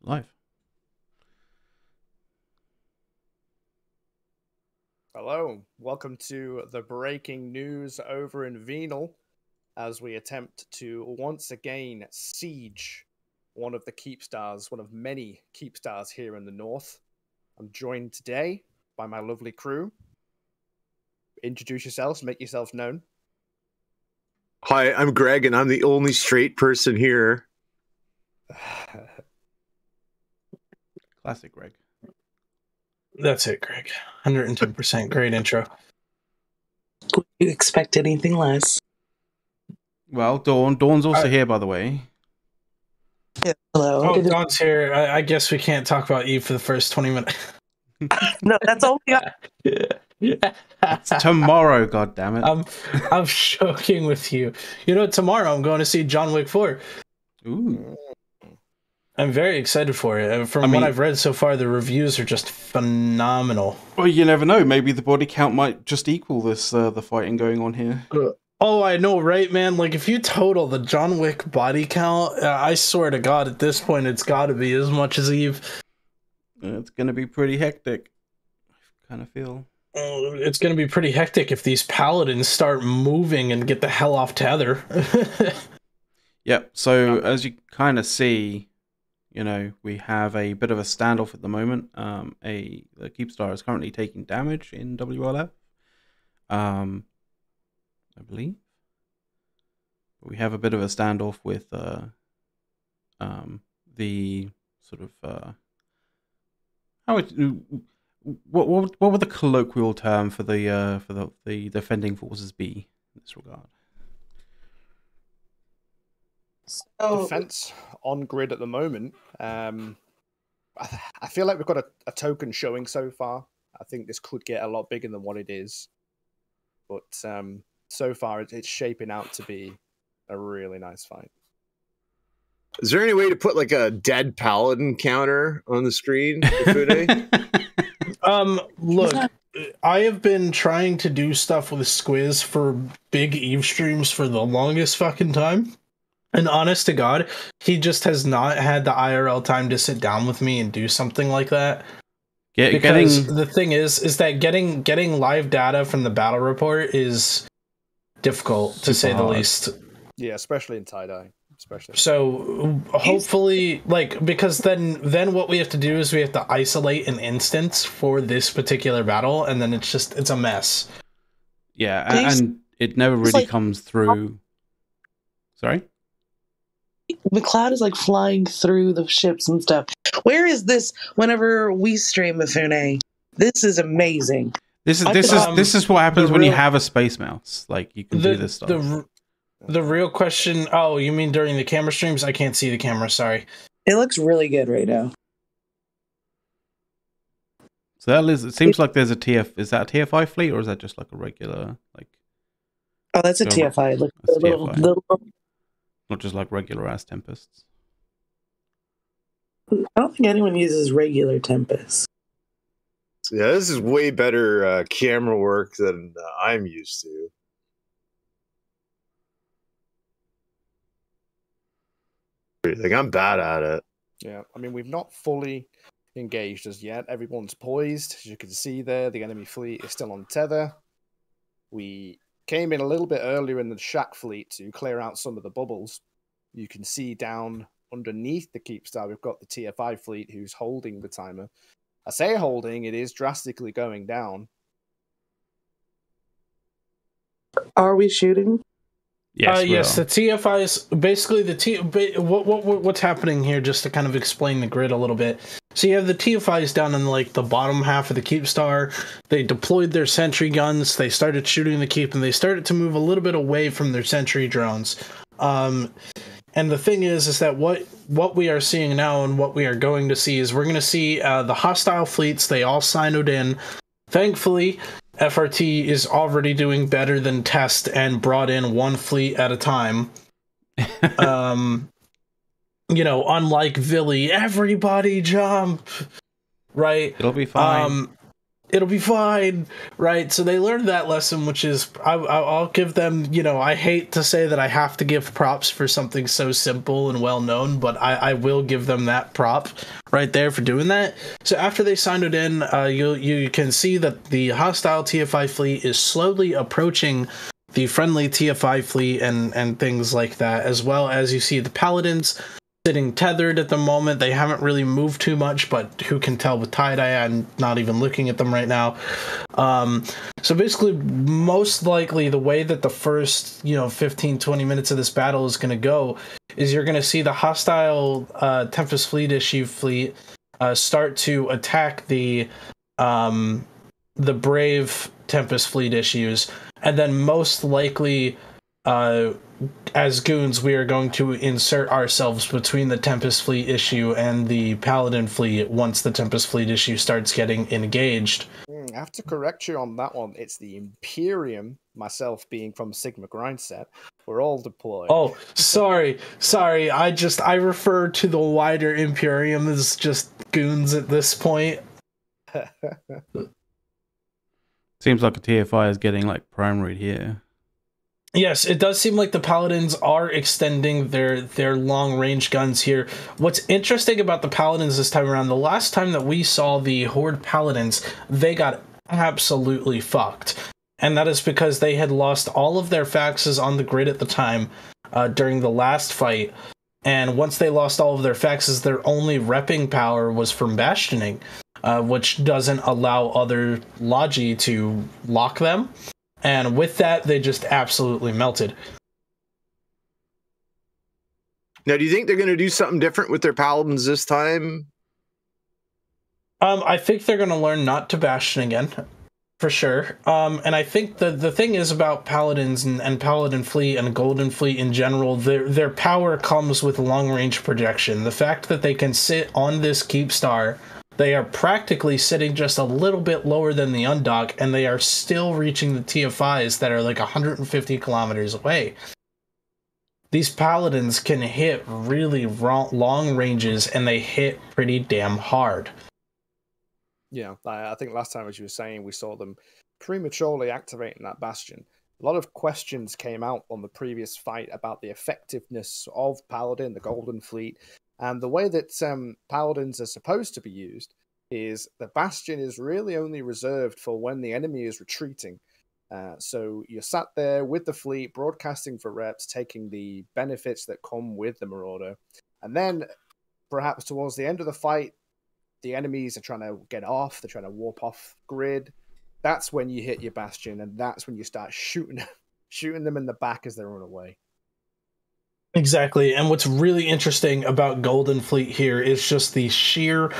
live. Hello, welcome to the breaking news over in Venal as we attempt to once again siege one of the Keepstars, one of many Keepstars here in the north. I'm joined today by my lovely crew. Introduce yourselves, make yourselves known. Hi, I'm Greg, and I'm the only straight person here. Classic Greg. That's it, Greg. 110%. Great intro. Would you expect anything less? Well, Dawn's also here, by the way. Yeah, hello. Oh, Dawn's here. I guess we can't talk about Eve for the first 20 minutes. No, that's all we got. It's tomorrow, goddammit. I'm joking with you. You know, tomorrow I'm going to see John Wick 4. Ooh. I'm very excited for it. From what I've read so far, the reviews are just phenomenal. Well, you never know. Maybe the body count might just equal this, the fighting going on here. Oh, I know, right, man? Like, if you total the John Wick body count, I swear to God, at this point, it's got to be as much as Eve. It's going to be pretty hectic. I kind of feel. It's going to be pretty hectic if these paladins start moving and get the hell off tether. Yep. So, as you kind of see, you know, we have a bit of a standoff at the moment. The Keepstar is currently taking damage in WLF. I believe. But we have a bit of a standoff with the sort of what would the colloquial term for the defending forces be in this regard? Defense on grid at the moment. I feel like we've got a token showing so far. I think this could get a lot bigger than what it is. But so far, it's shaping out to be a really nice fight. Is there any way to put like a dead paladin counter on the screen? Look, I have been trying to do stuff with Squiz for big Eve streams for the longest fucking time. And honest to God, he just has not had the IRL time to sit down with me and do something like that. The thing is that getting live data from the battle report is difficult, to say the least. Yeah, especially in tie-dye. So hopefully, because then what we have to do is we have to isolate an instance for this particular battle, and then it's a mess. Yeah, and it never really comes through. Sorry? McLeod is like flying through the ships and stuff. Where is this whenever we stream with Venal? This is amazing. This is what happens when you have a space mouse. Like, you can do this stuff. The real question... Oh, you mean during the camera streams? I can't see the camera, sorry. It looks really good right now. So it seems like there's a TF... Is that a TFI fleet, or is that just like a regular... Oh, that's a TFI. Look, that's TFI. TFI. Not just like regular ass Tempests. I don't think anyone uses regular Tempest. Yeah, this is way better camera work than I'm used to. Like, I'm bad at it. Yeah, I mean, we've not fully engaged as yet. Everyone's poised. As you can see there, the enemy fleet is still on tether. We came in a little bit earlier in the Shack fleet to clear out some of the bubbles. You can see down underneath the Keepstar, we've got the TFI fleet who's holding the timer. I say holding, it is drastically going down. Are we shooting? Yes, the TFIs, basically what's happening here, just to kind of explain the grid a little bit. So you have the TFIs down in like the bottom half of the Keepstar. They deployed their sentry guns, they started shooting the Keep, and they started to move a little bit away from their sentry drones. And the thing is that what we are seeing now and what we are going to see is we're going to see the hostile fleets, they all signed in. Thankfully, FRT is already doing better than Test and brought in one fleet at a time. You know, unlike Villy, everybody jump, right? It'll be fine. It'll be fine, right? So they learned that lesson, which is I'll give them. I hate to say that I have to give props for something so simple and well known, but I will give them that prop right there for doing that. So after they signed it in, you can see that the hostile TFI fleet is slowly approaching the friendly TFI fleet and things like that, as well as you see the Paladins sitting tethered at the moment. They haven't really moved too much, but who can tell with tie-dye? I'm not even looking at them right now. So basically, most likely, the way that the first 15-20 minutes of this battle is going to go is you're going to see the hostile Tempest fleet start to attack the Brave Tempest fleet issues, and then most likely as goons, we are going to insert ourselves between the Tempest fleet issue and the Paladin fleet once the Tempest fleet issue starts getting engaged. I have to correct you on that one. It's the Imperium, myself being from Sigma Grindset. We're all deployed. Oh, sorry. I refer to the wider Imperium as just goons at this point. Seems like a TFI is getting like primaried here. Yes, it does seem like the Paladins are extending their long-range guns here. What's interesting about the Paladins this time around, the last time that we saw the Horde Paladins, they got absolutely fucked. And that is because they had lost all of their faxes on the grid at the time during the last fight. And once they lost all of their faxes, their only repping power was from bastioning, which doesn't allow other Logi to lock them. And with that, they just absolutely melted. Now, do you think they're going to do something different with their Paladins this time? I think they're going to learn not to bastion again, for sure. And I think the thing is about Paladins and Paladin Fleet and Golden Fleet in general, their power comes with long-range projection. The fact that they can sit on this Keepstar, they are practically sitting just a little bit lower than the Undock, and they are still reaching the TFIs that are like 150 kilometers away. These Paladins can hit really long ranges, and they hit pretty damn hard. Yeah, I think last time, as you were saying, we saw them prematurely activating that Bastion. A lot of questions came out on the previous fight about the effectiveness of Paladin, the Golden Fleet, and the way that Paladins are supposed to be used is the Bastion is really only reserved for when the enemy is retreating. So you're sat there with the fleet, broadcasting for reps, taking the benefits that come with the Marauder. And then, perhaps towards the end of the fight, the enemies are trying to get off, they're trying to warp off grid. That's when you hit your Bastion, and that's when you start shooting them in the back as they run away. Exactly, and what's really interesting about Golden Fleet here is just the sheer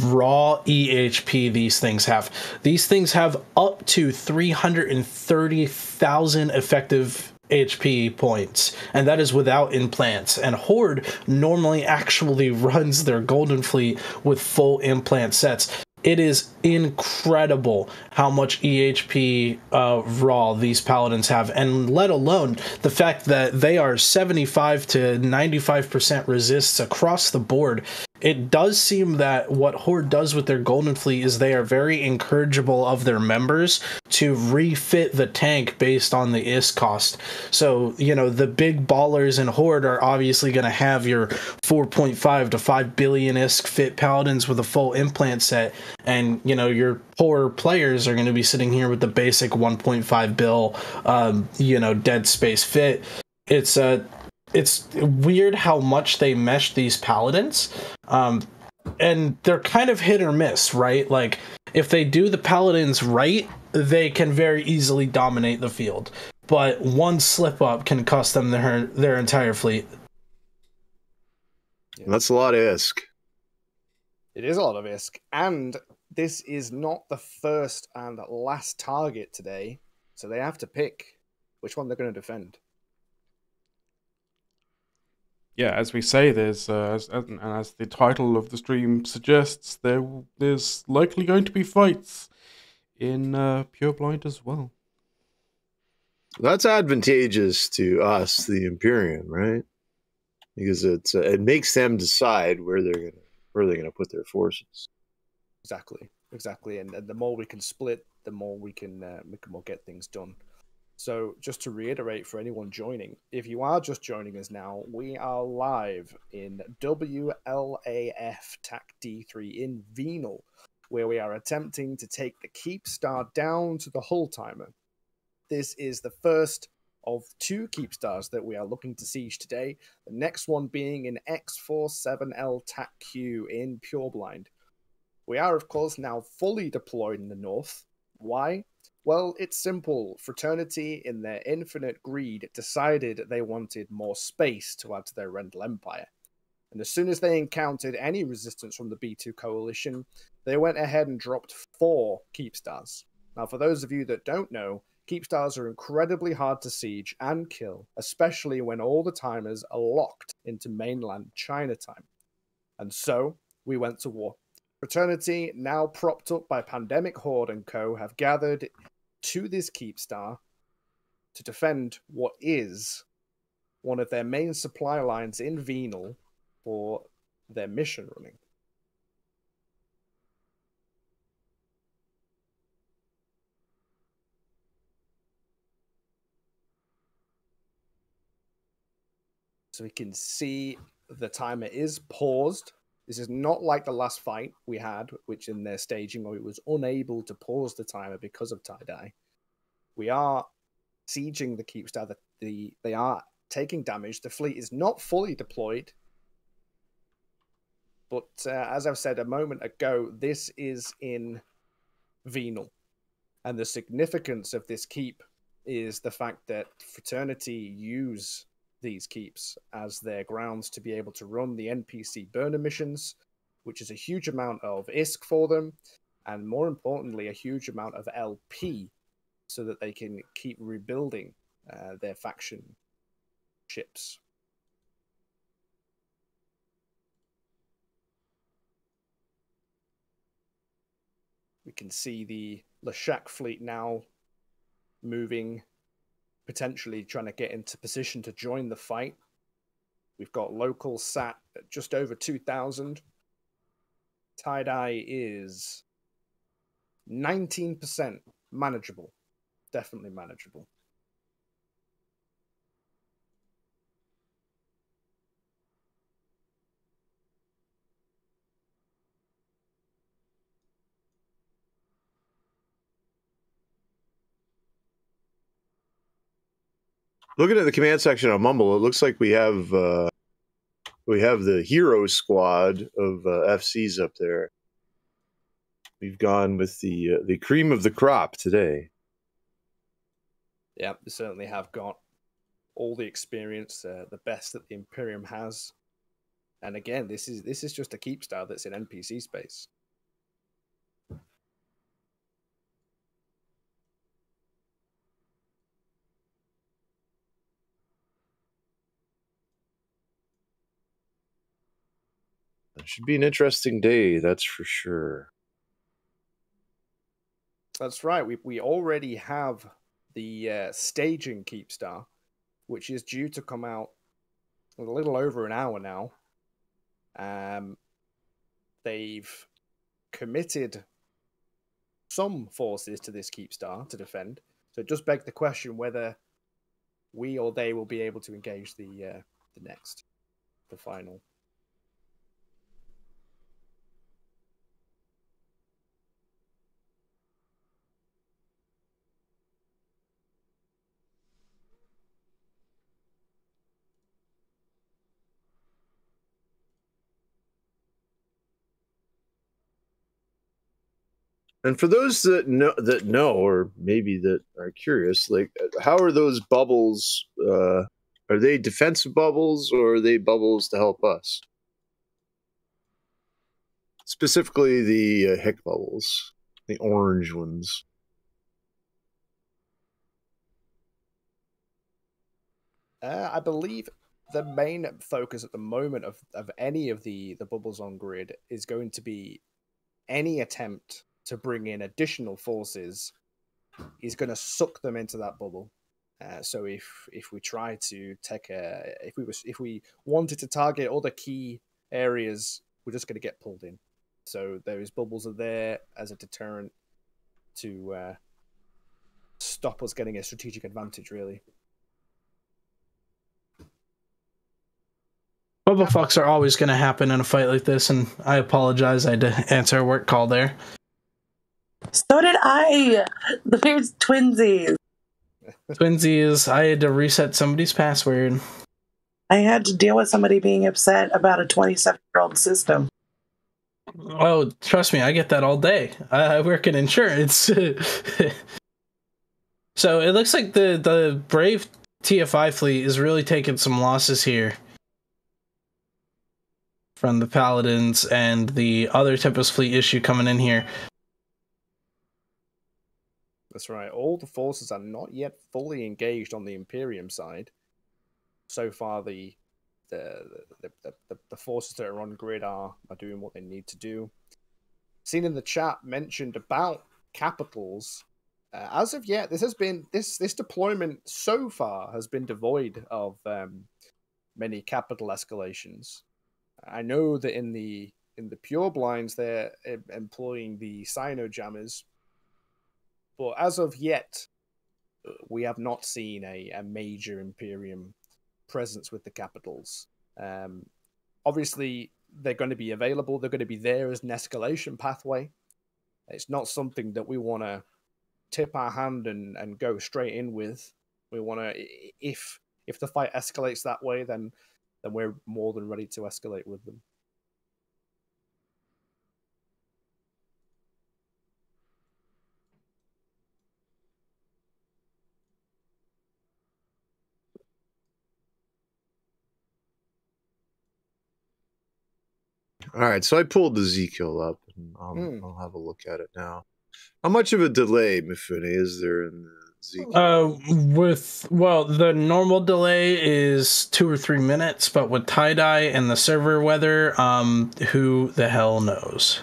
raw EHP these things have. These things have up to 330,000 effective HP points, and that is without implants. And Horde normally actually runs their Golden Fleet with full implant sets. It is incredible how much EHP raw these Paladins have, and let alone the fact that they are 75 to 95% resists across the board. It does seem that what Horde does with their Golden Fleet is they are very encourageable of their members to refit the tank based on the ISK cost. So, the big ballers in Horde are obviously going to have your 4.5 to 5 billion ISK fit Paladins with a full implant set, and, your poorer players are going to be sitting here with the basic 1.5 bill, dead space fit. It's weird how much they mesh these Paladins, and they're kind of hit or miss, right? Like, if they do the Paladins right, they can very easily dominate the field, but one slip up can cost them their entire fleet. That's a lot of ISK. It is a lot of ISK, and this is not the first and last target today, so they have to pick which one they're going to defend. Yeah, as we say, there's as the title of the stream suggests, there's likely going to be fights in Pure Blind as well. That's advantageous to us, the Imperium, right? Because it makes them decide where they're gonna put their forces. Exactly. exactly. And the more we can split, the more we can get things done. So, just to reiterate for anyone joining, if you are just joining us now, we are live in WLAF TAC D3 in Venal, where we are attempting to take the Keepstar down to the hull timer. This is the first of 2 Keepstars that we are looking to siege today, the next one being an X47L TAC Q in Pureblind. We are, of course, now fully deployed in the north. Why? Well, it's simple. Fraternity, in their infinite greed, decided they wanted more space to add to their rental empire. And as soon as they encountered any resistance from the B2 coalition, they went ahead and dropped 4 Keepstars. Now, for those of you that don't know, Keepstars are incredibly hard to siege and kill, especially when all the timers are locked into mainland China time. And so, we went to war. Fraternity, now propped up by Pandemic Horde and co, have gathered to this Keepstar to defend what is one of their main supply lines in Venal for their mission running. So we can see the timer is paused. This is not like the last fight we had, which in their staging where it was unable to pause the timer because of tie-dye. We are sieging the Keepstar. They are taking damage. The fleet is not fully deployed. But as I've said a moment ago, this is in Venal. And the significance of this keep is the fact that Fraternity use these keeps as their grounds to be able to run the NPC burner missions, which is a huge amount of ISK for them, and more importantly, a huge amount of LP, so that they can keep rebuilding their faction ships. We can see the Lashak fleet now moving, potentially trying to get into position to join the fight. We've got local sat at just over 2,000. Tie-dye is 19% manageable. Definitely manageable. Looking at the command section on Mumble, it looks like we have the hero squad of FCs up there. We've gone with the cream of the crop today. Yeah, they certainly have got all the experience, the best that the Imperium has. And again, this is just a Keepstar that's in NPC space. It should be an interesting day, that's for sure. That's right. We already have the staging Keepstar, which is due to come out in a little over an hour now. They've committed some forces to this Keepstar to defend. So it just begs the question whether we or they will be able to engage the final. And for those that know, or maybe that are curious, like how are those bubbles? Are they defensive bubbles or are they bubbles to help us? Specifically, the Hick bubbles, the orange ones. I believe the main focus at the moment of any of the bubbles on grid is going to be any attempt to bring in additional forces is going to suck them into that bubble. So if we try to take if we wanted to target other key areas, we're just going to get pulled in. So those bubbles are there as a deterrent to stop us getting a strategic advantage, really. Bubble fucks are always going to happen in a fight like this, and I apologize. I had to answer a work call there. So did I. The weird twinsies. Twinsies, I had to reset somebody's password. I had to deal with somebody being upset about a 27-year-old system. Oh, trust me, I get that all day. I work in insurance. So it looks like the Brave TFI fleet is really taking some losses here from the Paladins and the other Tempest fleet issue coming in here. That's right. All the forces are not yet fully engaged on the Imperium side. So far, the forces that are on grid are doing what they need to do. Seen in the chat mentioned about capitals. As of yet, this deployment so far has been devoid of many capital escalations. I know that in the pure blinds they're employing the Cyno jammers, but as of yet, we have not seen a major Imperium presence with the capitals. Obviously, they're going to be available. They're going to be there as an escalation pathway. It's not something that we want to tip our hand and go straight in with. We want to, if the fight escalates that way, then we're more than ready to escalate with them. All right, so I pulled the Z-Kill up, and I'll have a look at it now. How much of a delay, Mifune, is there in the Z-Kill? The normal delay is 2 or 3 minutes, but with tie-dye and the server weather, who the hell knows?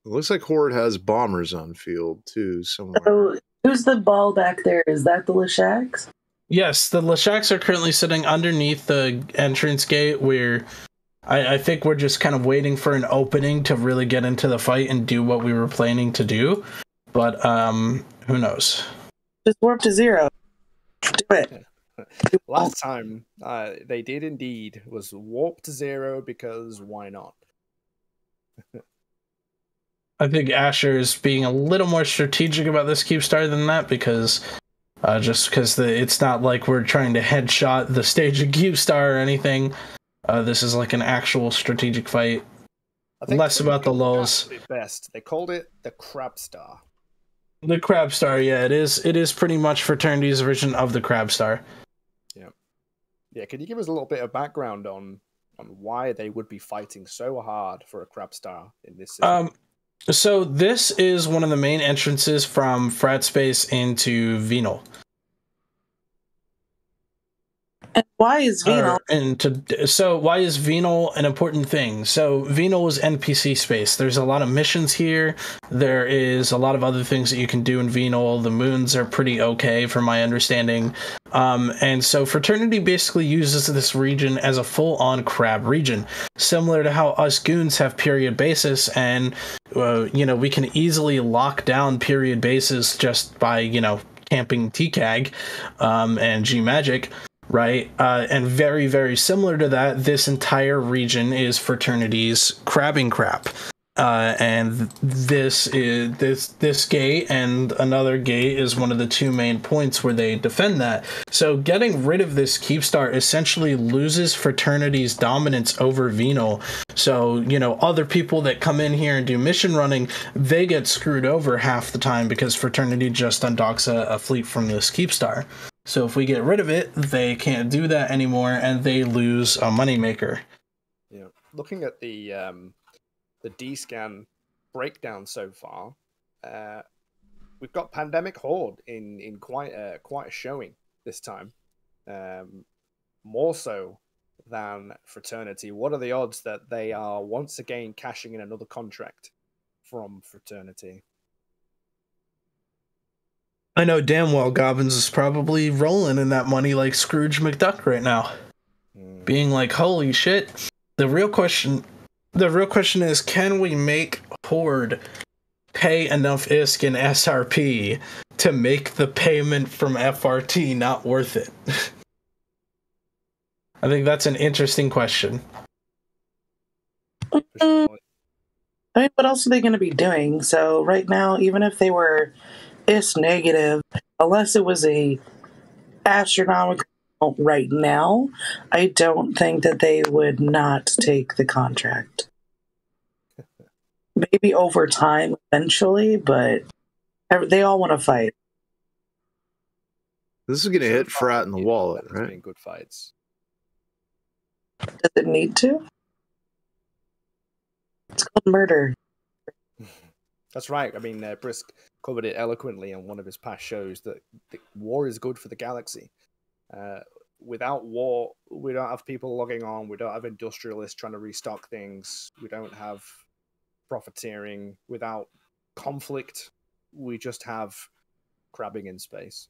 It looks like Horde has bombers on field, too, somewhere. So, who's the ball back there? Is that the Leshaks? Yes, the Leshaks are currently sitting underneath the entrance gate where I think we're just kind of waiting for an opening to really get into the fight and do what we were planning to do. But, who knows? Just warp to 0. Do it. Last time, they did indeed, was warp to 0 because why not? I think Asher is being a little more strategic about this Keepstar than that because it's not like we're trying to headshot the stage of Keepstar or anything. This is like an actual strategic fight. Less about the lulls. Best. They called it the Crabstar. The Crabstar, yeah, it is pretty much Fraternity's version of the Crabstar. Yeah. Yeah, can you give us a little bit of background on why they would be fighting so hard for a Crabstar in this system? So this is one of the main entrances from Frat Space into Venal. And why is Venal? So why is Venal an important thing? So Venal is NPC space. There's a lot of missions here. There is a lot of other things that you can do in Venal. The moons are pretty okay, from my understanding. And so Fraternity basically uses this region as a full-on crab region, similar to how us goons have period bases, and we can easily lock down period bases just by camping TCAG and G Magic. Right, and very, very similar to that, this entire region is Fraternity's crabbing crap, and this gate and another gate is one of the 2 main points where they defend that. So getting rid of this Keepstar essentially loses Fraternity's dominance over Venal. So other people that come in here and do mission running, they get screwed over half the time because Fraternity just undocks a fleet from this Keepstar. So if we get rid of it, they can't do that anymore, and they lose a moneymaker. Yeah, looking at the D-scan breakdown so far, we've got Pandemic Horde in quite a showing this time, more so than Fraternity. What are the odds that they are once again cashing in another contract from Fraternity? I know damn well Gobbins is probably rolling in that money like Scrooge McDuck right now. being like, "Holy shit!" The real question is, can we make Horde pay enough ISK and SRP to make the payment from FRT not worth it? I think that's an interesting question. I mean, what else are they going to be doing? So right now, even if they were ISK negative, unless it was a astronomical amount right now, I don't think that they would not take the contract. Maybe over time, eventually, but they all want to fight. This is going to hit Frat in the wallet, right? Been good fights. Does it need to? It's called murder. That's right. I mean, Brisk covered it eloquently on one of his past shows that war is good for the galaxy. Without war, we don't have people logging on. We don't have industrialists trying to restock things. We don't have profiteering. Without conflict, we just have crabbing in space.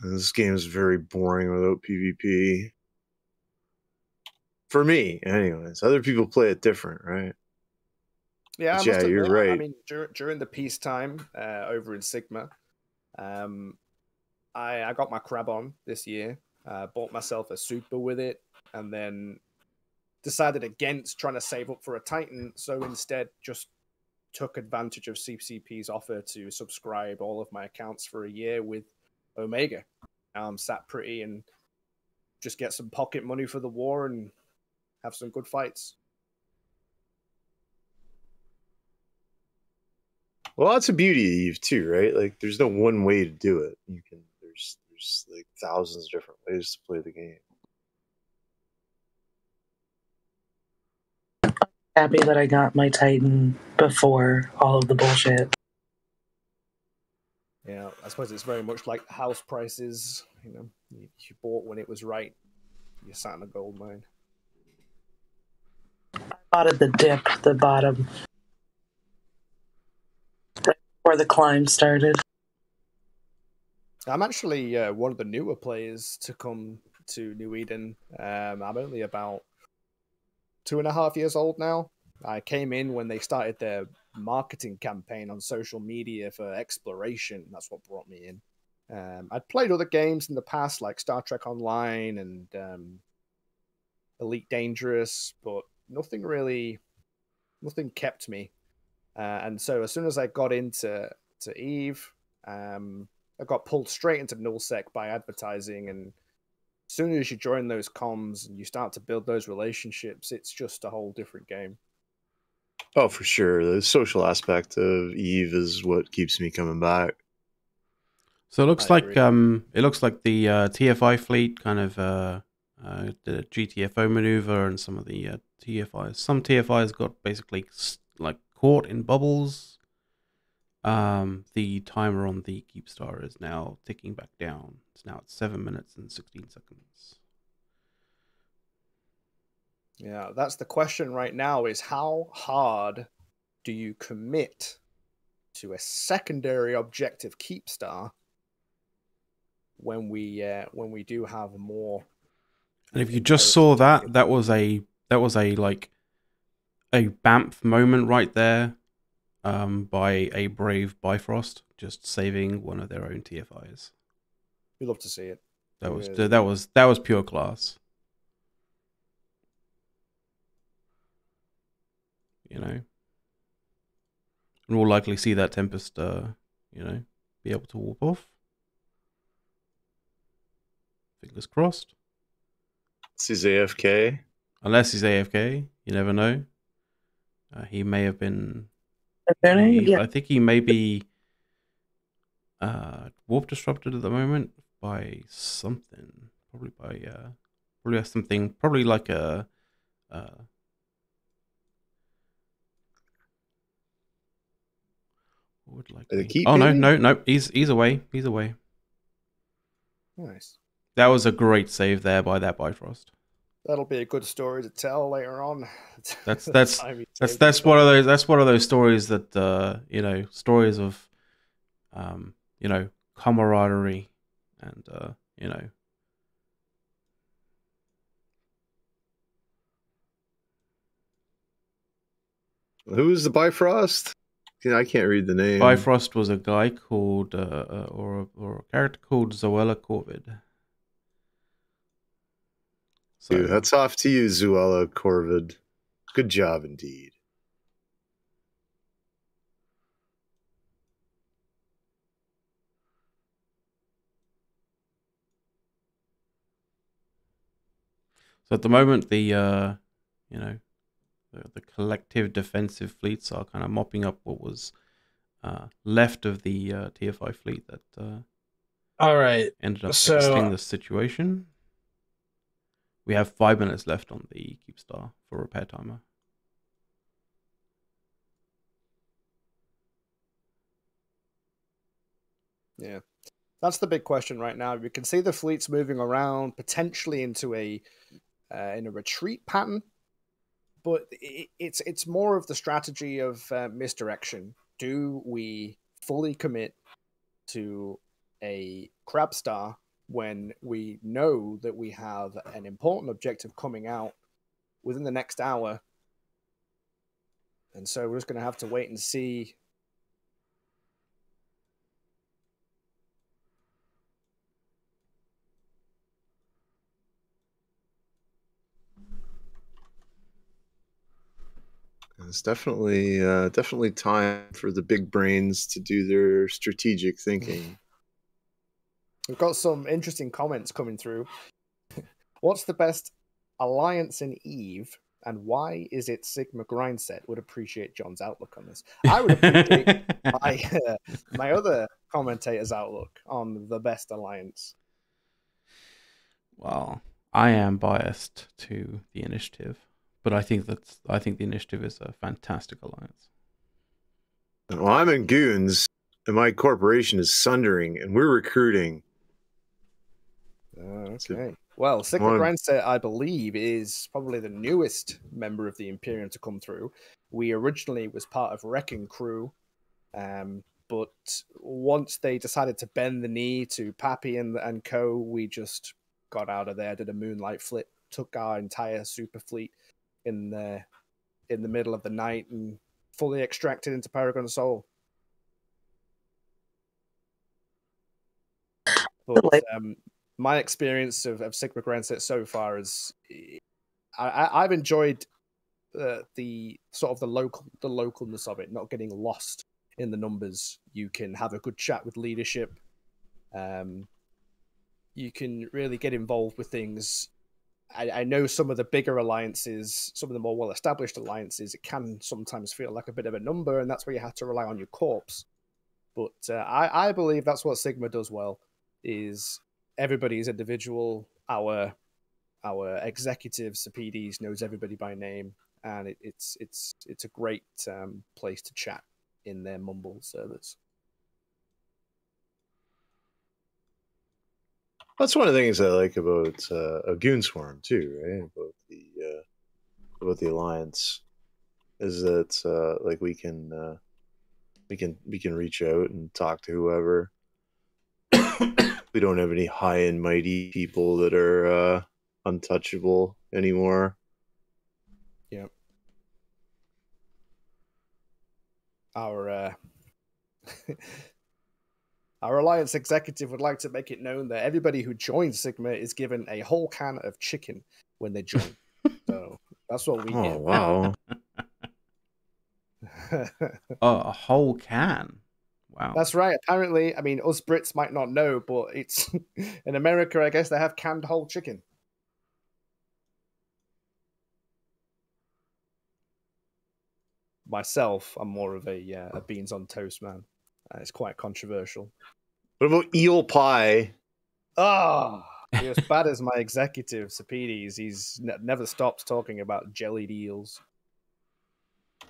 This game is very boring without PvP. For me, anyways. Other people play it different, right? Yeah, but yeah, you're right. I mean, during the peacetime over in Sigma, I got my crab on this year. Bought myself a super with it, and then decided against trying to save up for a Titan. So instead, just took advantage of CCP's offer to subscribe all of my accounts for a year with Omega. Now I'm sat pretty and just get some pocket money for the war and have some good fights. Well, that's the beauty of Eve too, right? Like, there's no one way to do it. You can there's like thousands of different ways to play the game. Happy that I got my Titan before all of the bullshit. Yeah, I suppose it's very much like house prices. You know, you bought when it was right. You sat in a gold mine. I bought at the dip, the bottom, right before the climb started. I'm actually one of the newer players to come to New Eden. I'm only about 2.5 years old now. I came in when they started their marketing campaign on social media for exploration. That's what brought me in. I'd played other games in the past, like Star Trek Online and Elite Dangerous, but nothing kept me. And so as soon as I got into Eve, I got pulled straight into nullsec by advertising, and as soon as you join those comms and you start to build those relationships, it's just a whole different game. Oh, for sure. The social aspect of Eve is what keeps me coming back. So it looks like the TFI fleet kind of did a GTFO maneuver, and some of the TFIs. Some TFIs got basically like caught in bubbles. The timer on the Keepstar is now ticking back down. It's now at 7 minutes and 16 seconds. Yeah, that's the question right now, is how hard do you commit to a secondary objective Keepstar when we do have more? And if you just saw that was a like a Banff moment right there, by a brave Bifrost, just saving one of their own TFIs. We love to see it. That was pure class. You know, and we'll likely see that Tempest, be able to warp off. Fingers crossed. He's AFK. Unless he's AFK, you never know. He may have been. Yeah. I think he may be warp disrupted at the moment by something. Probably like a. Would like. Oh no! He's away. He's away. Nice. That was a great save there by that Bifrost. That'll be a good story to tell later on. That's one of those stories that stories of camaraderie and you know. Who is the Bifrost? I can't read the name. Bifrost was a guy called, or a character called Zoella Corvid. So Dude, that's off to you, Zoella Corvid. Good job indeed. So at the moment, the you know, the collective defensive fleets are kind of mopping up what was left of the TFI fleet that all right, ended up so exiting the situation. We have 5 minutes left on the Keepstar for repair timer. Yeah, that's the big question right now. We can see the fleets moving around, potentially into a in a retreat pattern, but it's more of the strategy of misdirection. Do we fully commit to a crab star when we know that we have an important objective coming out within the next hour? And so we're just going to have to wait and see. It's definitely time for the big brains to do their strategic thinking. We've got some interesting comments coming through. What's the best alliance in Eve, and why is it Sigma Grindset? Would appreciate John's outlook on this. I would appreciate my other commentator's outlook on the best alliance. Well, I am biased to the Initiative, but I think the Initiative is a fantastic alliance. Well, I'm in Goons, and my corporation is Sundering, and we're recruiting. Okay. Well, Sigma Grindset, I believe, is probably the newest member of the Imperium to come through. We originally was part of Wrecking Crew, but once they decided to bend the knee to Pappy and co, we just got out of there, did a moonlight flip, took our entire super fleet in the middle of the night, and fully extracted into Paragon Soul. But my experience of Sigma Grindset so far is I've enjoyed the sort of the localness of it, not getting lost in the numbers. You can have a good chat with leadership. You can really get involved with things. I know some of the bigger alliances, some of the more well-established alliances, it can sometimes feel like a bit of a number, and that's where you have to rely on your corps. But I believe that's what Sigma does well, is everybody is individual. Our executives, the PDs, knows everybody by name, and it's a great place to chat in their mumble servers. That's one of the things I like about a Goon Swarm too, right? About the alliance, is that like we can reach out and talk to whoever. We don't have any high and mighty people that are untouchable anymore. Yep. Our alliance executive would like to make it known that everybody who joins Sigma is given a whole can of chicken when they join. So that's what we get. Oh, wow. Oh, a whole can. Wow. That's right. Apparently, I mean, us Brits might not know, but it's in America, I guess they have canned whole chicken. Myself, I'm more of a beans on toast man. It's quite controversial. What about eel pie? Oh, as bad as my executive, Sapides. He's never stops talking about jellied eels.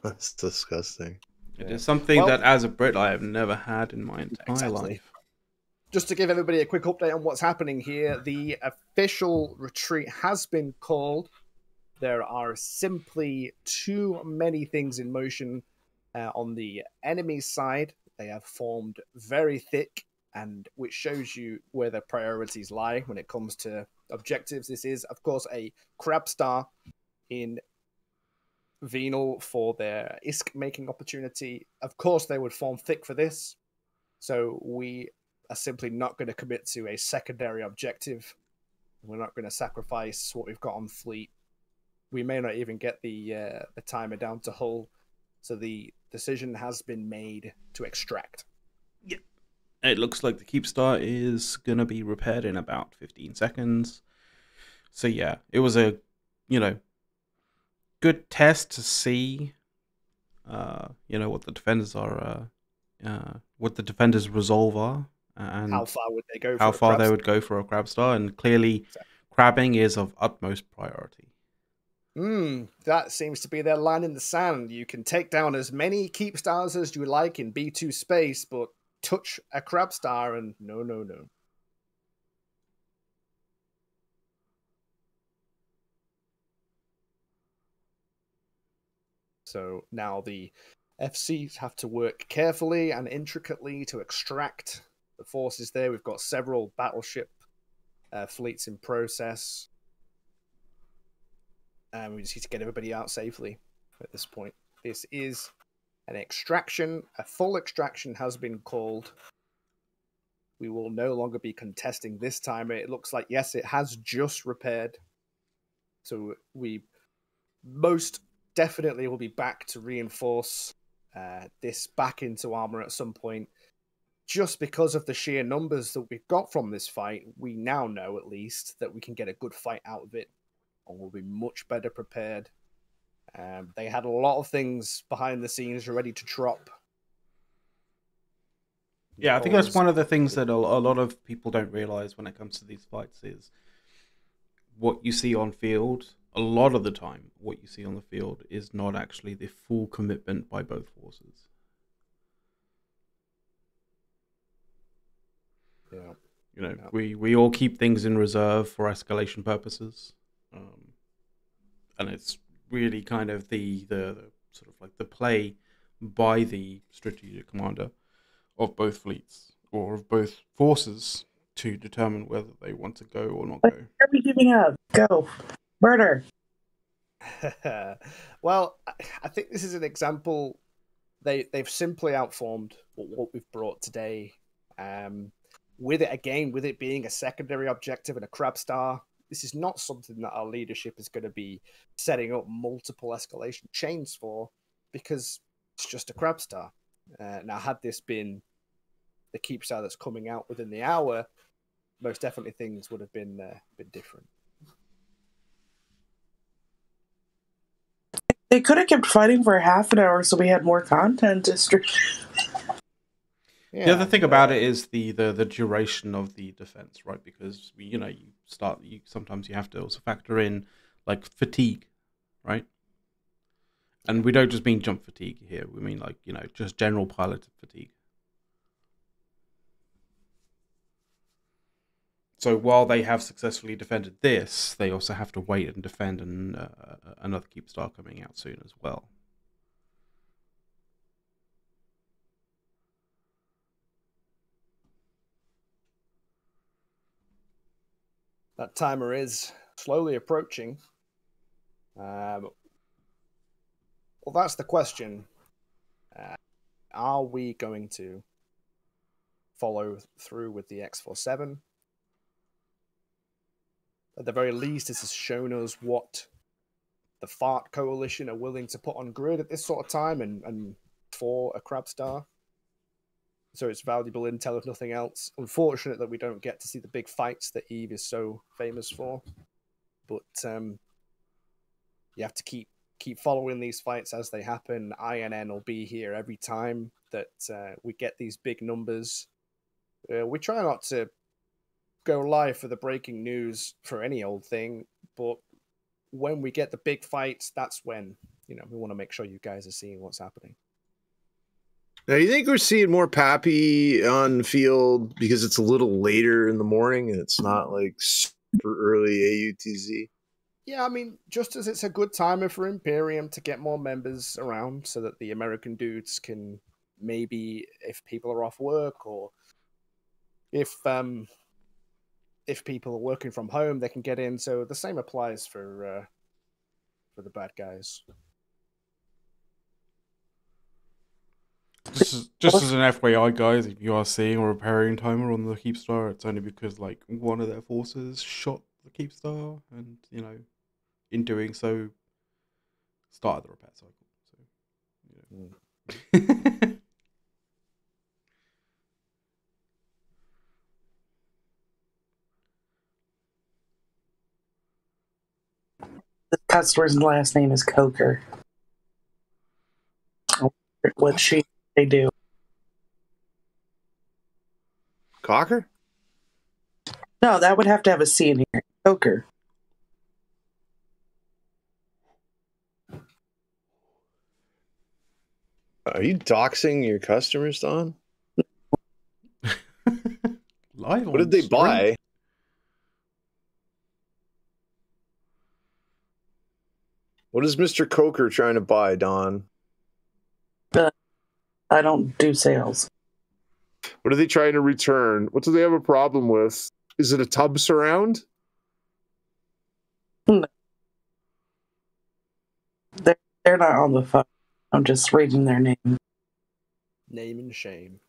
That's disgusting. It is something that, as a Brit, I have never had in my entire life. Just to give everybody a quick update on what's happening here, the official retreat has been called. There are simply too many things in motion on the enemy side. They have formed very thick and which shows you where the priorities lie when it comes to objectives. This is, of course, a crab star in Venal for their ISK making opportunity. Of course, they would form thick for this, so we are simply not going to commit to a secondary objective. We're not going to sacrifice what we've got on fleet. We may not even get the timer down to hull, so the decision has been made to extract. Yep. It looks like the Keepstar is going to be repaired in about 15 seconds. So yeah, it was a, good test to see, what the defenders are, what the defenders' resolve are, and how far would they go? How far they would go for a crab star, and clearly, crabbing is of utmost priority. That seems to be their line in the sand. You can take down as many Keepstars as you like in B2 space, but touch a crab star and no. So now the FCs have to work carefully and intricately to extract the forces there. We've got several battleship fleets in process. And we just need to get everybody out safely at this point. This is an extraction. A full extraction has been called. We will no longer be contesting this time. It looks like, yes, it has just repaired. So we most definitely will be back to reinforce this back into armor at some point. Just because of the sheer numbers that we've got from this fight, we now know at least that we can get a good fight out of it, and we'll be much better prepared. They had a lot of things behind the scenes ready to drop. Yeah, I think that's one of the things that a lot of people don't realize when it comes to these fights is what you see on field. A lot of the time, what you see on the field is not actually the full commitment by both forces. Yeah. We all keep things in reserve for escalation purposes, and it's really kind of the sort of like the play by the strategic commander of both fleets or of both forces to determine whether they want to go or not go. Are we giving up? Go. Murder. Well, I think this is an example. They've simply outformed what we've brought today. With it being a secondary objective and a crab star, this is not something that our leadership is going to be setting up multiple escalation chains for, because it's just a crab star. Now, had this been the Keepstar that's coming out within the hour, most definitely things would have been different. They could have kept fighting for half an hour so we had more content to stream. The other thing about it is the duration of the defense, right? Because sometimes you have to also factor in like fatigue, right? And we don't just mean jump fatigue here. We mean just general pilot fatigue. So while they have successfully defended this, they also have to wait and defend another Keepstar coming out soon as well. That timer is slowly approaching. Well, that's the question. Are we going to follow through with the X-47? At the very least, this has shown us what the FART coalition are willing to put on grid at this sort of time and for a crab star. So it's valuable intel, if nothing else. Unfortunate that we don't get to see the big fights that Eve is so famous for. But you have to keep following these fights as they happen. INN will be here every time that we get these big numbers. We try not to go live for the breaking news for any old thing, but when we get the big fights, that's when we want to make sure you guys are seeing what's happening. Now, you think we're seeing more Pappy on the field because it's a little later in the morning and it's not like super early AUTZ? Yeah, I mean, just as it's a good timer for Imperium to get more members around so that the American dudes can maybe, if people are off work or if people are working from home, they can get in. So the same applies for the bad guys. Just as an FYI, guys, if you are seeing a repairing timer on the Keepstar, it's only because like one of their forces shot the Keepstar, and in doing so, started the repair cycle. So, The customer's last name is Coker. What they do? Cocker? No, that would have to have a C in here. Coker. Are you doxing your customers, Don? Live on What did they stream. buy? What is Mr. Coker trying to buy, Don? I don't do sales. What are they trying to return? What do they have a problem with? Is it a tub surround? No. They're not on the phone. I'm just reading their name. Name and shame.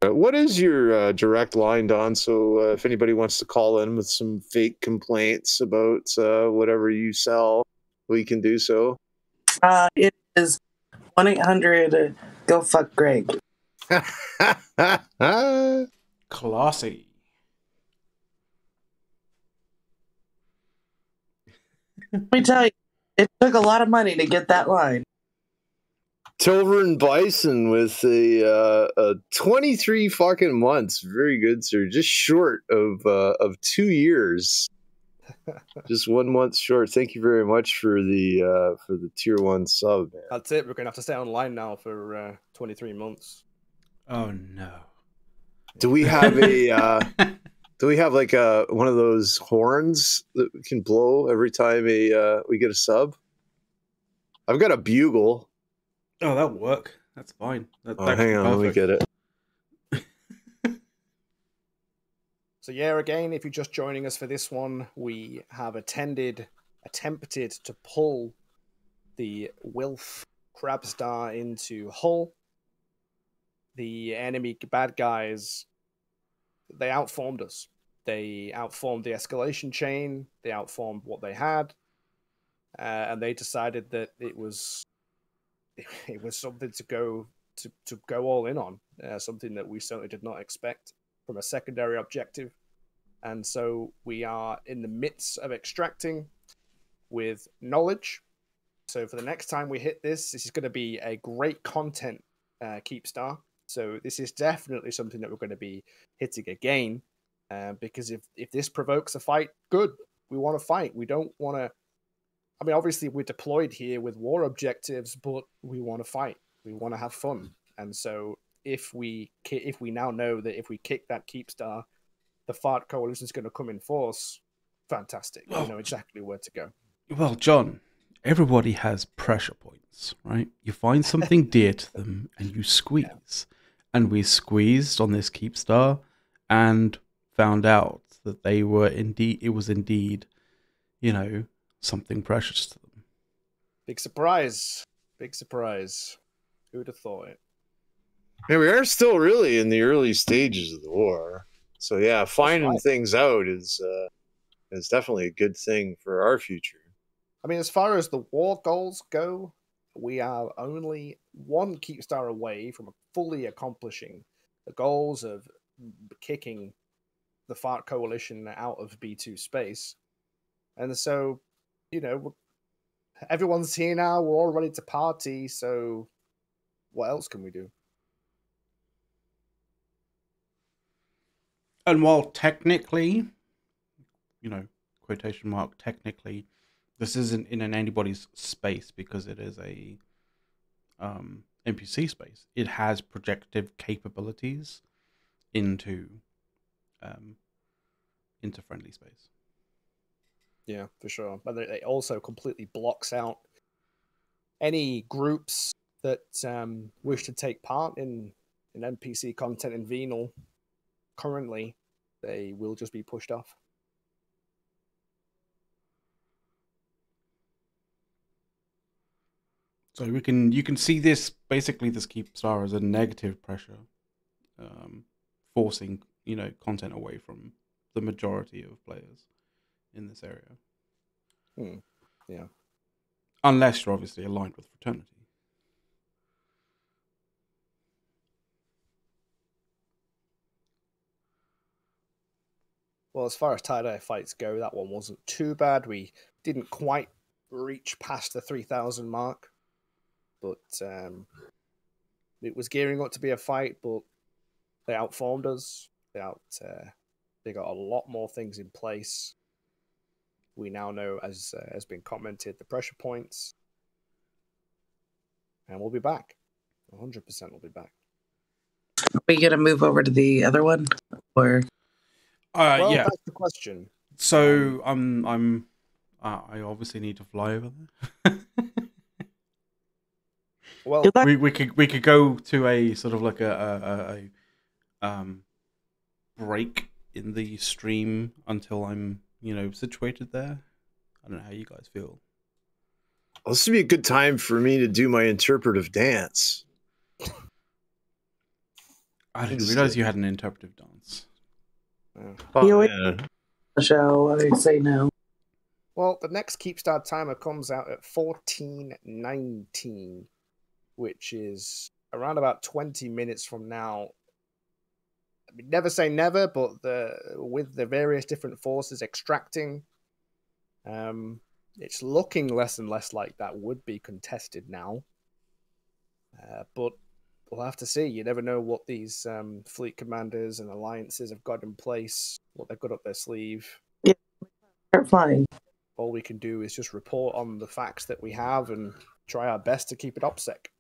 What is your direct line, Don? So if anybody wants to call in with some fake complaints about whatever you sell, we can do so. It is 1-800 go fuck Greg. Classy. Let me tell you, it took a lot of money to get that line. Tilver and Bison with a 23 fucking months. Very good, sir. Just short of 2 years. Just 1 month short. Thank you very much for the tier 1 sub, man. That's it. We're gonna have to stay online now for 23 months. Oh no. Do we have a do we have like one of those horns that we can blow every time we get a sub? I've got a bugle. Oh, that'll work. That's fine. That Hang on, let me get it. So yeah, again, if you're just joining us for this one, we have attempted to pull the Wilf Crabstar into Hull. The enemy bad guys, they outformed us. They outformed the escalation chain. They outformed what they had, and they decided that it was something to go all in on. Something that we certainly did not expect from a secondary objective. And so we are in the midst of extracting with knowledge. So for the next time we hit this is going to be a great content Keepstar. So this is definitely something that we're going to be hitting again. Because if this provokes a fight, good. We want to fight. We don't want to... I mean, obviously we're deployed here with war objectives, but we want to fight. We want to have fun. And so if we now know that if we kick that Keepstar, the Fart Coalition is going to come in force, fantastic. We know exactly where to go. Well, John, everybody has pressure points, right? You find something dear to them and you squeeze. Yeah. And we squeezed on this Keepstar and found out that it was indeed, something precious to them. Big surprise. Big surprise. Who would have thought it? Yeah, we are still really in the early stages of the war. So yeah, finding things out is definitely a good thing for our future. I mean, as far as the war goals go, we are only one Keepstar away from fully accomplishing the goals of kicking the Fart Coalition out of B2 space. And so, everyone's here now. We're all ready to party. So what else can we do? And while technically, quotation mark, technically, this isn't in anybody's space because it is a NPC space. It has projective capabilities into friendly space. Yeah, for sure. But it also completely blocks out any groups that wish to take part in in NPC content in Venal, currently, they will just be pushed off. So you can see this basically this Keepstar as a negative pressure, forcing content away from the majority of players in this area. Yeah. Unless you're obviously aligned with fraternity. Well, as far as tie-dye fights go, that one wasn't too bad. We didn't quite reach past the 3,000 mark, but it was gearing up to be a fight, but they outformed us. They got a lot more things in place. We now know, as has been commented, the pressure points, and we'll be back. 100% we'll be back. Are we gonna move over to the other one, or? Well, Yeah. that's the question. So I obviously need to fly over there. Well, we could go to a sort of like a break in the stream until I'm situated there. I don't know how you guys feel. Well, this would be a good time for me to do my interpretive dance. I didn't realize you had an interpretive dance. You always show. I say no. Well, the next Keepstar timer comes out at 14:19, which is around about 20 minutes from now. I mean, never say never, but with the various different forces extracting, it's looking less and less like that would be contested now. But we'll have to see. You never know what these fleet commanders and alliances have got in place, what they've got up their sleeve. Yeah, start flying. All we can do is just report on the facts that we have and try our best to keep it OPSEC.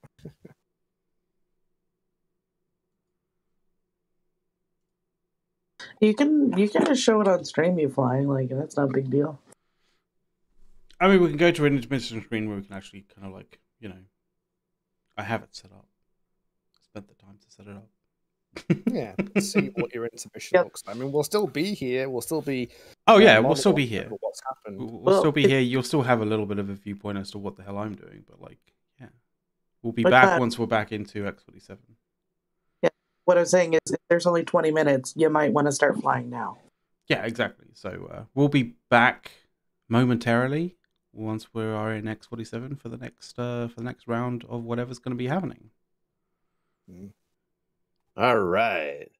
You can just show it on stream. You flying, like, that's not a big deal. I mean, we can go to an intermission screen where we can actually kind of like I have it set up. I spent the time to set it up. Yeah, see what your intermission looks like. I mean, we'll still be here. We'll still be. Oh yeah, we'll still be here. What's happened? We'll still be here. You'll still have a little bit of a viewpoint as to what the hell I'm doing, but yeah, we'll be back once we're back into X47. Yeah, what I'm saying is, if there's only 20 minutes, you might want to start flying now. Yeah, exactly. So we'll be back momentarily once we are in X47 for the next round of whatever's going to be happening. All right.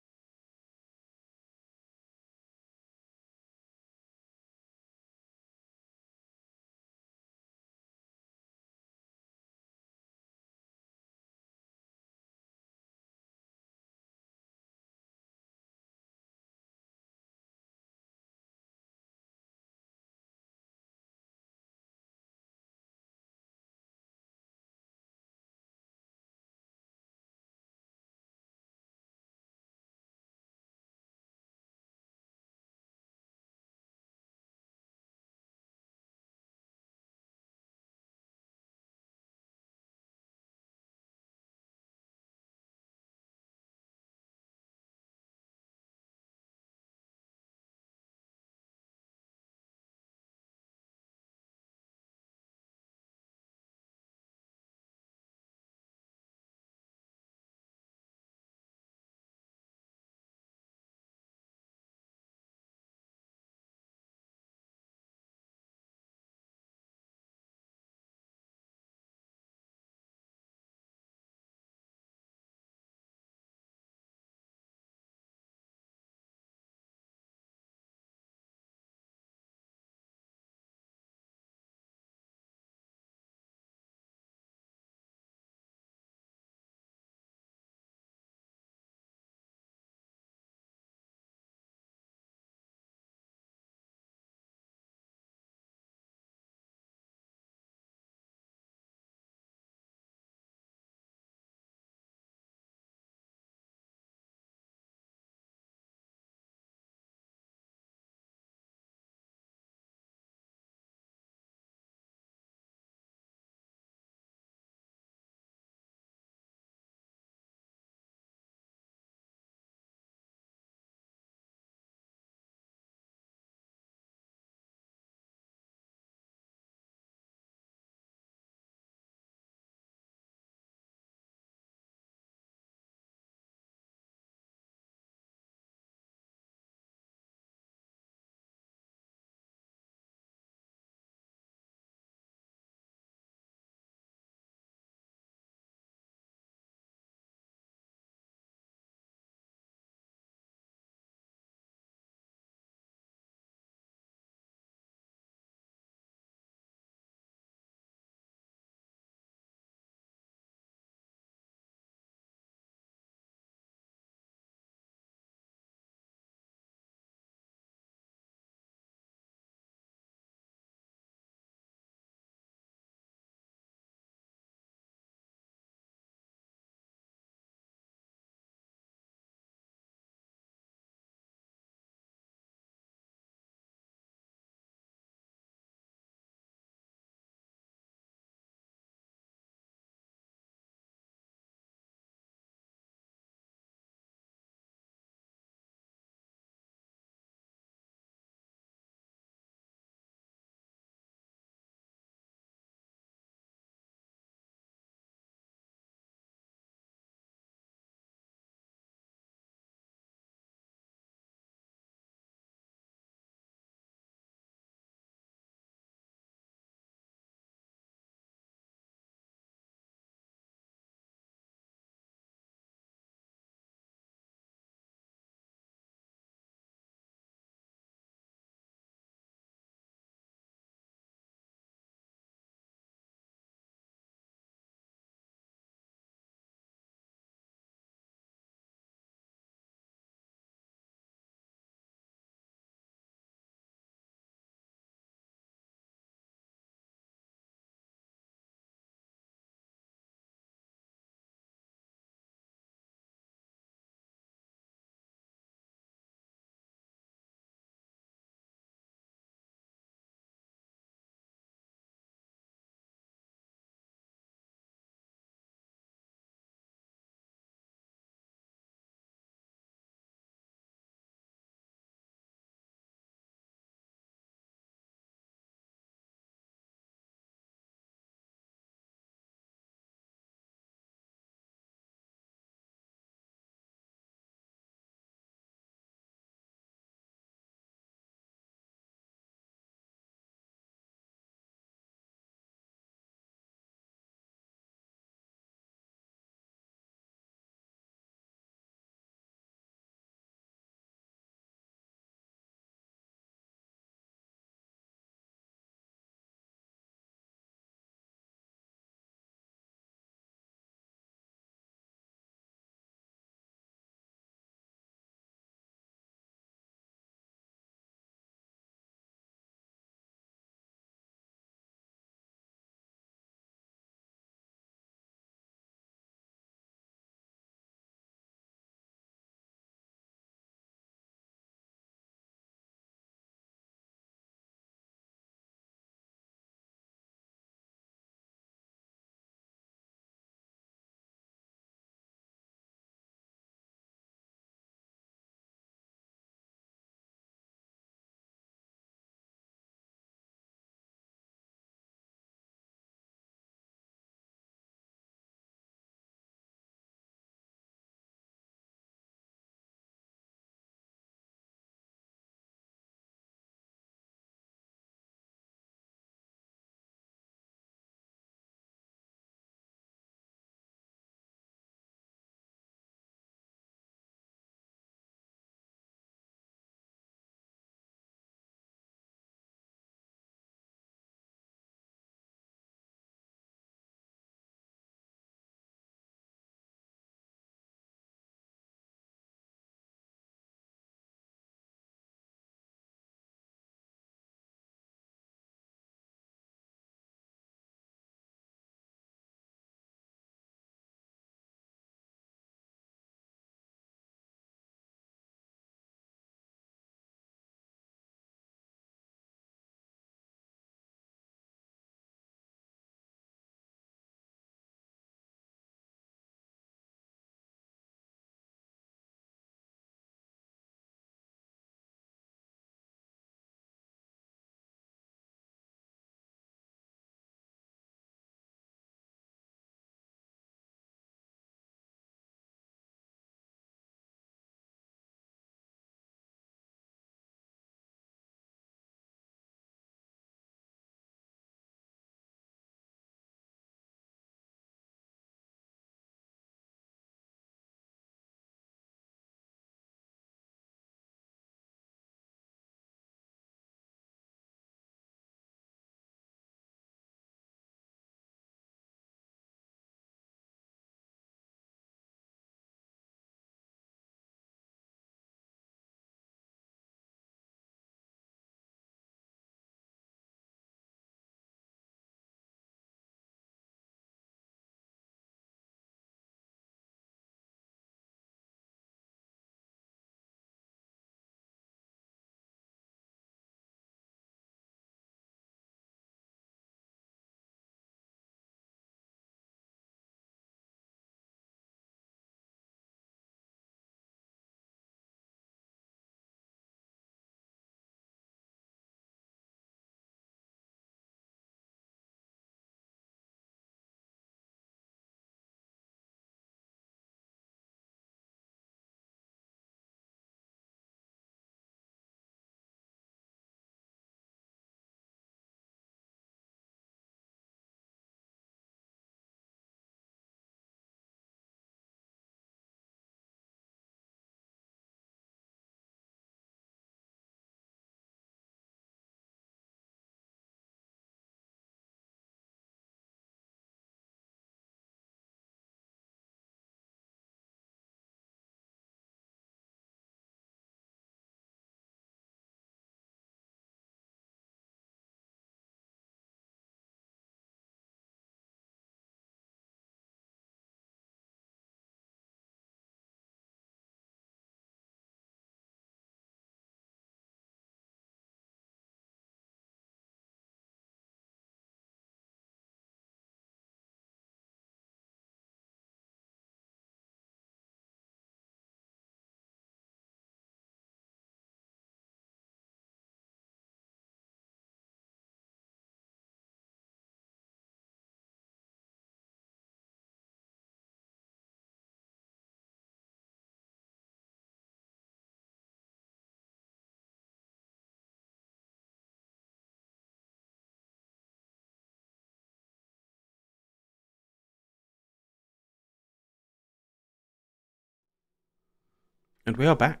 And we are back.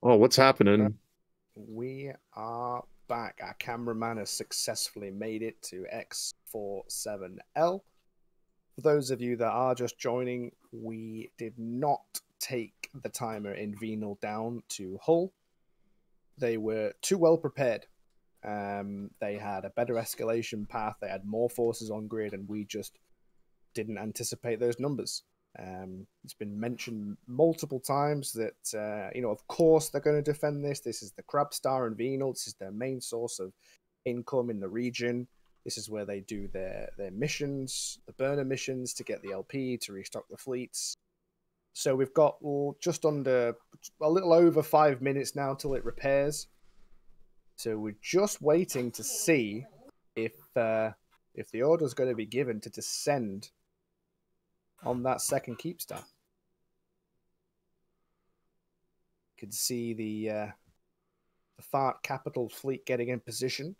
Oh, what's happening? We are back. Our cameraman has successfully made it to X47L. For those of you that are just joining, we did not take the timer in Venal down to Hull. They were too well prepared. They had a better escalation path. They had more forces on grid, and we just didn't anticipate those numbers. It's been mentioned multiple times that, of course they're going to defend this. This is the Keepstar and Venal. This is their main source of income in the region. This is where they do their missions, the burner missions to get the LP, to restock the fleets. So we've got just under, a little over 5 minutes now till it repairs. So we're just waiting to see if the order is going to be given to descend on that second Keepstar. You can see the Fart capital fleet getting in position.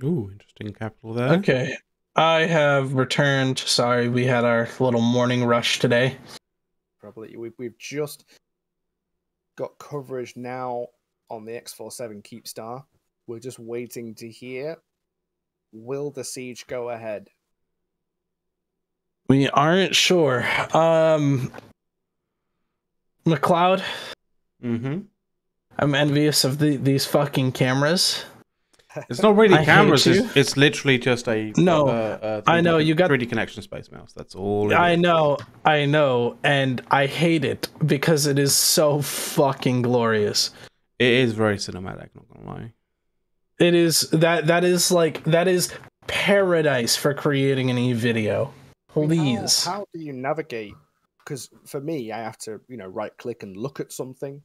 Ooh, interesting capital there. Okay. I have returned. Sorry, we had our little morning rush today. Probably we've just got coverage now on the X47 Keepstar. We're just waiting to hear, will the siege go ahead? We aren't sure. McLeod? Mm-hmm. I'm envious of these fucking cameras. It's not really I cameras. hate you. It's literally just a 3D, I know you got 3D connection space mouse. That's all. I know, and I hate it because it is so fucking glorious. It is very cinematic. Not gonna lie. It is that is paradise for creating an e-video. Please. How do you navigate? Because for me, I have to right click and look at something.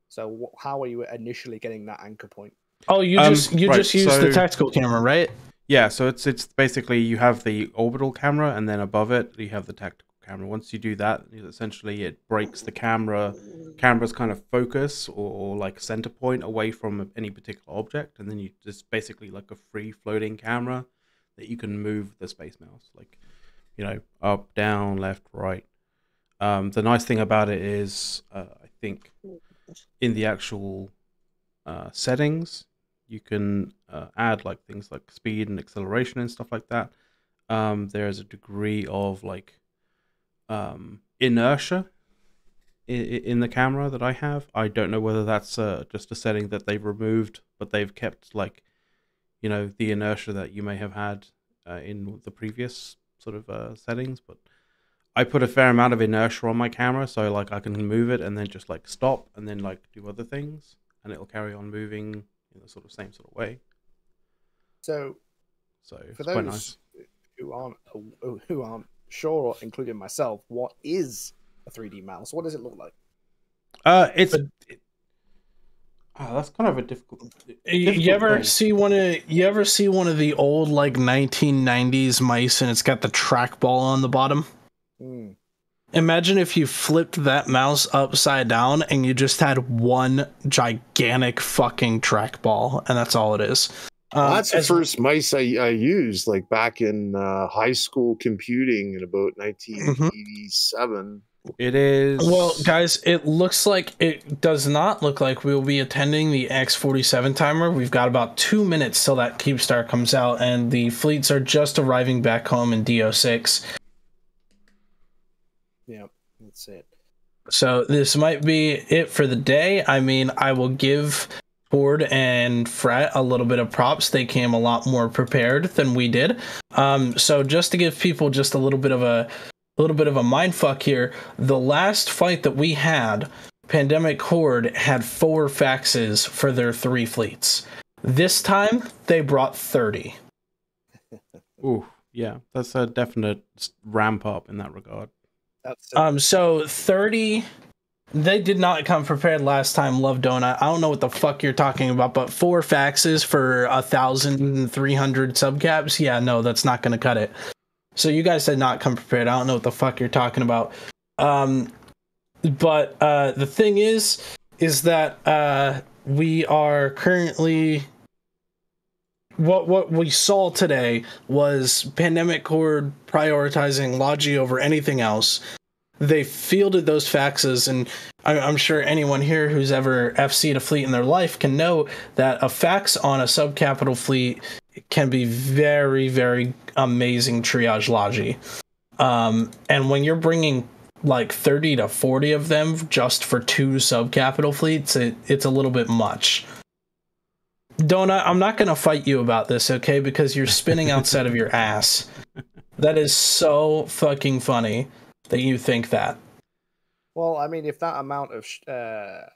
So how are you initially getting that anchor point? Oh, you just use the tactical camera, right? Yeah, so it's basically you have the orbital camera, and then above it you have the tactical camera. Once you do that, essentially it breaks the camera's kind of focus or like center point away from any particular object, and then you just basically like a free floating camera that you can move the space mouse, like up, down, left, right. The nice thing about it is, I think, in the actual settings, you can add like things like speed and acceleration and stuff like that. There's a degree of like inertia in the camera that I have. I don't know whether that's just a setting that they've removed, but they've kept like the inertia that you may have had in the previous sort of settings. But I put a fair amount of inertia on my camera, so like I can move it and then just like stop and then like do other things, and it'll carry on moving in the sort of same sort of way. So for those nice. who aren't sure, including myself, what is a 3D mouse? What does it look like? That's kind of a difficult. You ever see one of the old like 1990s mice and it's got the trackball on the bottom? Mm. Imagine if you flipped that mouse upside down and you just had one gigantic fucking trackball, and that's all it is. That's the first mice I used, like back in high school computing in about 1987. It is. Well, guys, it does not look like we'll be attending the X47 timer. We've got about 2 minutes till that Keepstar comes out, and the fleets are just arriving back home in DO6. Yeah, that's it. So this might be it for the day. I mean, I will give Ford and Fret a little bit of props. They came a lot more prepared than we did. So just to give people just a little bit of a mind fuck here, the last fight that we had, Pandemic Horde had 4 faxes for their 3 fleets. This time they brought 30. Ooh, yeah, that's a definite ramp up in that regard. So 30, they did not come prepared last time, Love Donut. I don't know what the fuck you're talking about, but 4 faxes for 1,300 subcaps? Yeah, no, that's not going to cut it. So you guys did not come prepared. I don't know what the fuck you're talking about. But the thing is that we are currently what we saw today was Pandemic Horde prioritizing Logi over anything else. They fielded those faxes, and I'm sure anyone here who's ever FC'd a fleet in their life can know that a fax on a subcapital fleet can be very, very amazing triage Logi. And when you're bringing like 30 to 40 of them just for 2 subcapital fleets, it's a little bit much. Donut, I'm not going to fight you about this, okay? Because you're spinning outside of your ass. That is so fucking funny that you think that. Well, I mean, if that amount of the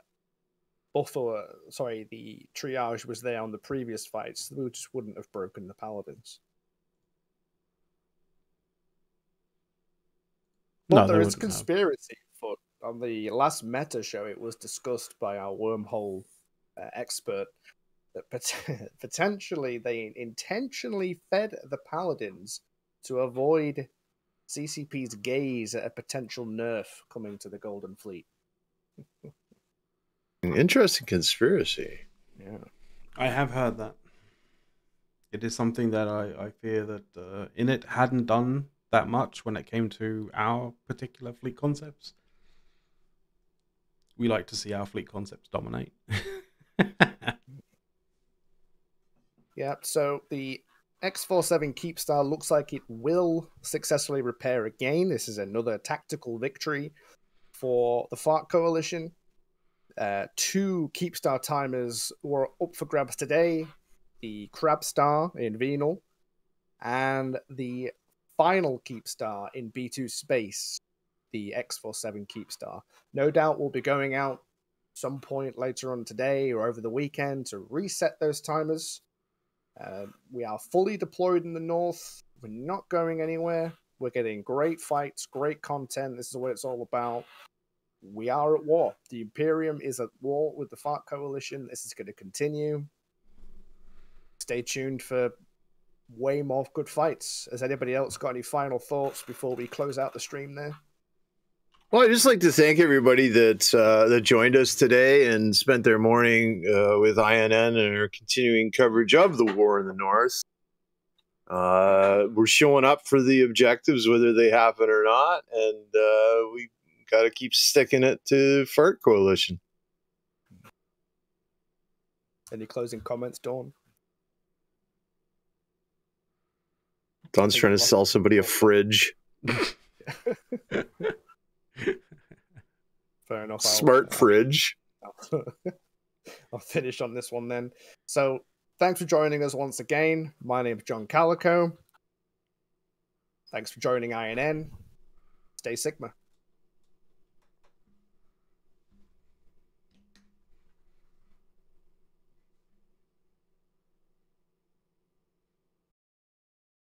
triage was there on the previous fights, we just wouldn't have broken the Paladins. But there is conspiracy foot. On the last meta show, it was discussed by our wormhole expert that potentially they intentionally fed the Paladins to avoid CCP's gaze at a potential nerf coming to the Golden Fleet. An interesting conspiracy. Yeah, I have heard that. It is something that I fear that Init hadn't done that much when it came to our particular fleet concepts. We like to see our fleet concepts dominate. Yeah, so the X47 Keepstar looks like it will successfully repair again. This is another tactical victory for the FARC coalition. 2 Keepstar timers were up for grabs today. The Crabstar in Venal and the final Keepstar in B2 space, the X47 Keepstar. No doubt we'll be going out some point later on today or over the weekend to reset those timers. We are fully deployed in the north. We're not going anywhere. We're getting great fights, great content. This is what it's all about. We are at war. The Imperium is at war with the FARC coalition. This is going to continue. Stay tuned for way more good fights. Has anybody else got any final thoughts before we close out the stream there? Well, I'd just like to thank everybody that joined us today and spent their morning with INN and our continuing coverage of the war in the North. We're showing up for the objectives, whether they happen or not, and we got to keep sticking it to FARC Coalition. Any closing comments, Dawn? Dawn's trying to sell somebody a fridge. Fair enough. Smart fridge. I'll finish on this one then. So, thanks for joining us once again. My name's John Calico. Thanks for joining INN. Stay Sigma.